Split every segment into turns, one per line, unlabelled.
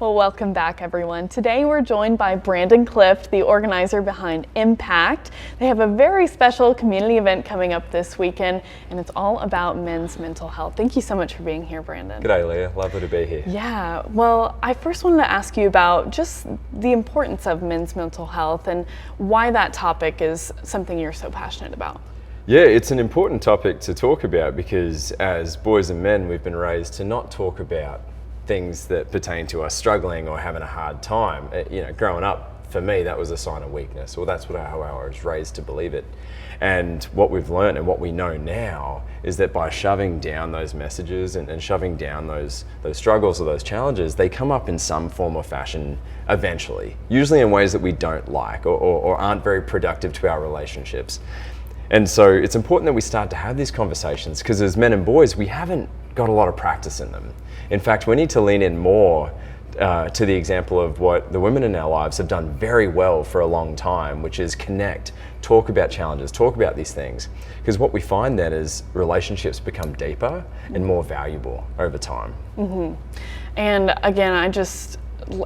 Well, welcome back, everyone. Today we're joined by Brandon Clift, the organizer behind M-PACT. They have a very special community event coming up this weekend, and it's all about men's mental health. Thank you so much for being here, Brandon.
G'day, Leah. Lovely to be here.
Yeah, well, I first wanted to ask you about just the importance of men's mental health and why that topic is something you're so passionate about.
Yeah, it's an important topic to talk about because as boys and men, we've been raised to not talk about things that pertain to us struggling or having a hard time. Growing up, for me, that was a sign of weakness, or that's how I was raised to believe it. And what we've learned and what we know now is that by shoving down those messages and shoving down those struggles or those challenges, they come up in some form or fashion eventually, usually in ways that we don't like or aren't very productive to our relationships. And so it's important that we start to have these conversations because as men and boys, we haven't got a lot of practice in them. In fact, we need to lean in more to the example of what the women in our lives have done very well for a long time, which is connect, talk about challenges, talk about these things. Because what we find then is relationships become deeper and more valuable over time.
Mm-hmm. And again,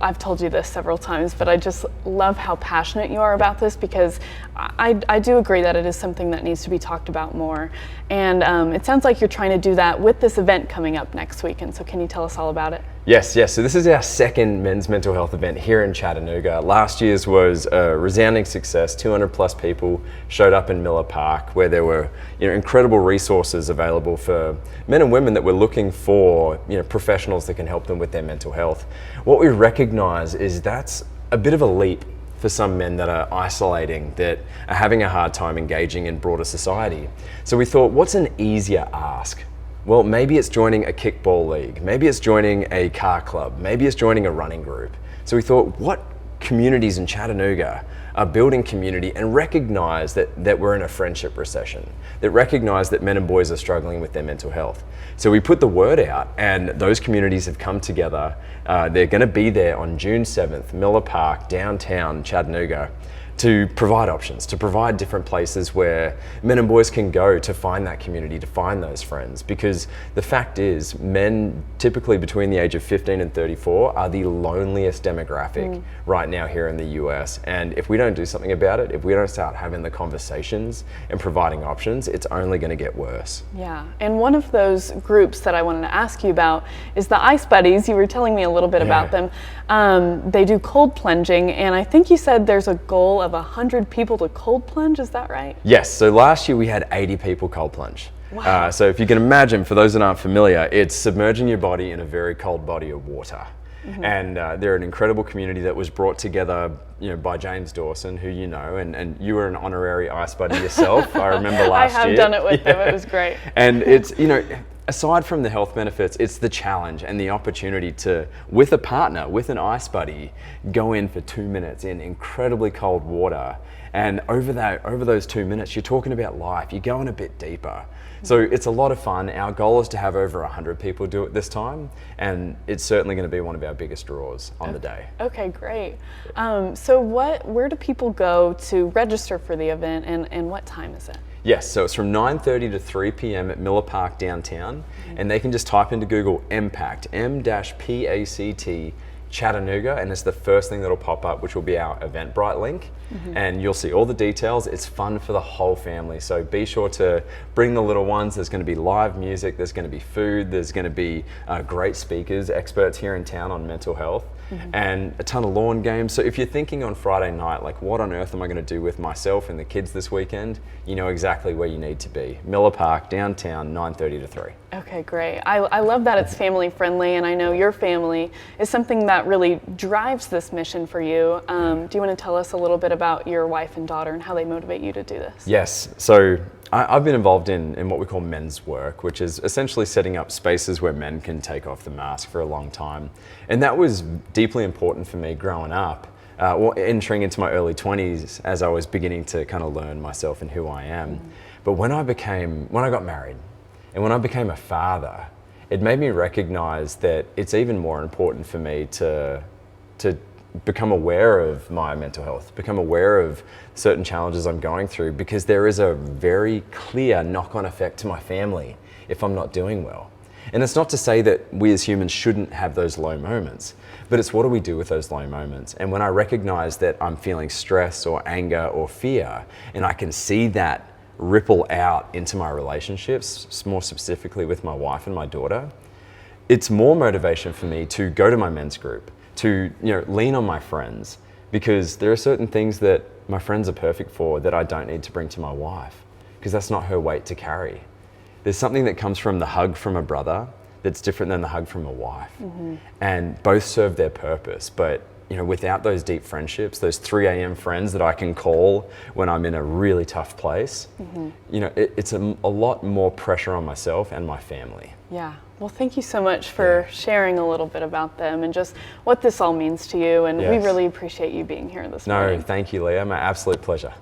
I've told you this several times, but I just love how passionate you are about this because I do agree that it is something that needs to be talked about more. And it sounds like you're trying to do that with this event coming up next week. And so can you tell us all about it?
Yes. So this is our second men's mental health event here in Chattanooga. Last year's was a resounding success. 200 plus people showed up in Miller Park where there were incredible resources available for men and women that were looking for professionals that can help them with their mental health. What we recognize is that's a bit of a leap for some men that are isolating, that are having a hard time engaging in broader society. So we thought, what's an easier ask? Well, maybe it's joining a kickball league, maybe it's joining a car club, maybe it's joining a running group. So we thought, what communities in Chattanooga are building community and recognize that we're in a friendship recession, that recognize that men and boys are struggling with their mental health. So we put the word out and those communities have come together. They're gonna be there on June 7th, Miller Park, downtown Chattanooga, to provide options, to provide different places where men and boys can go to find that community, to find those friends. Because the fact is, men typically between the age of 15 and 34 are the loneliest demographic right now here in the US. And if we don't do something about it, if we don't start having the conversations and providing options, it's only gonna get worse.
Yeah, and one of those groups that I wanted to ask you about is the Ice Buddies. You were telling me a little bit about them. They do cold plunging, and I think you said there's a goal of 100 people to cold plunge, is that right?
Yes, so last year we had 80 people cold plunge.
Wow.
So if you can imagine, for those that aren't familiar, it's submerging your body in a very cold body of water. And they're an incredible community that was brought together by James Dawson, who you know, and you were an honorary Ice Buddy yourself, I remember last year.
I have done it with them, it was great.
And it's, aside from the health benefits, it's the challenge and the opportunity to, with a partner, with an Ice Buddy, go in for 2 minutes in incredibly cold water. And over those 2 minutes, you're talking about life, you're going a bit deeper. So it's a lot of fun. Our goal is to have over 100 people do it this time, and it's certainly going to be one of our biggest draws on the day.
Okay, great. So where do people go to register for the event, and what time is it?
Yes, so it's from 9:30 to 3 p.m. at Miller Park downtown, and they can just type into Google M-PACT, M-PACT Chattanooga, and it's the first thing that'll pop up, which will be our Eventbrite link. And you'll see all the details. It's fun for the whole family, so be sure to bring the little ones. There's going to be live music, there's going to be food, there's going to be great speakers, experts here in town on mental health, and a ton of lawn games. So if you're thinking on Friday night, like, what on earth am I going to do with myself and the kids this weekend, you know exactly where you need to be. Miller Park, downtown, 9:30 to 3.
Okay, great. I love that it's family friendly, and I know your family is something that really drives this mission for you. Do you want to tell us a little bit about your wife and daughter and how they motivate you to do this?
Yes, so I've been involved in what we call men's work, which is essentially setting up spaces where men can take off the mask for a long time. And that was deeply important for me growing up, entering into my early 20s as I was beginning to kind of learn myself and who I am. But when I got married and when I became a father, it made me recognize that it's even more important for me to become aware of my mental health, become aware of certain challenges I'm going through, because there is a very clear knock-on effect to my family if I'm not doing well. And it's not to say that we as humans shouldn't have those low moments, but it's what do we do with those low moments? And when I recognize that I'm feeling stress or anger or fear, and I can see that ripple out into my relationships, more specifically with my wife and my daughter, it's more motivation for me to go to my men's group, to lean on my friends, because there are certain things that my friends are perfect for that I don't need to bring to my wife, because that's not her weight to carry. There's something that comes from the hug from a brother that's different than the hug from a wife. And both serve their purpose, but without those deep friendships, those 3 a.m. friends that I can call when I'm in a really tough place, it's a lot more pressure on myself and my family.
Yeah. Well, thank you so much for sharing a little bit about them and just what this all means to you. And we really appreciate you being here this morning.
No, thank you, Leah. My absolute pleasure.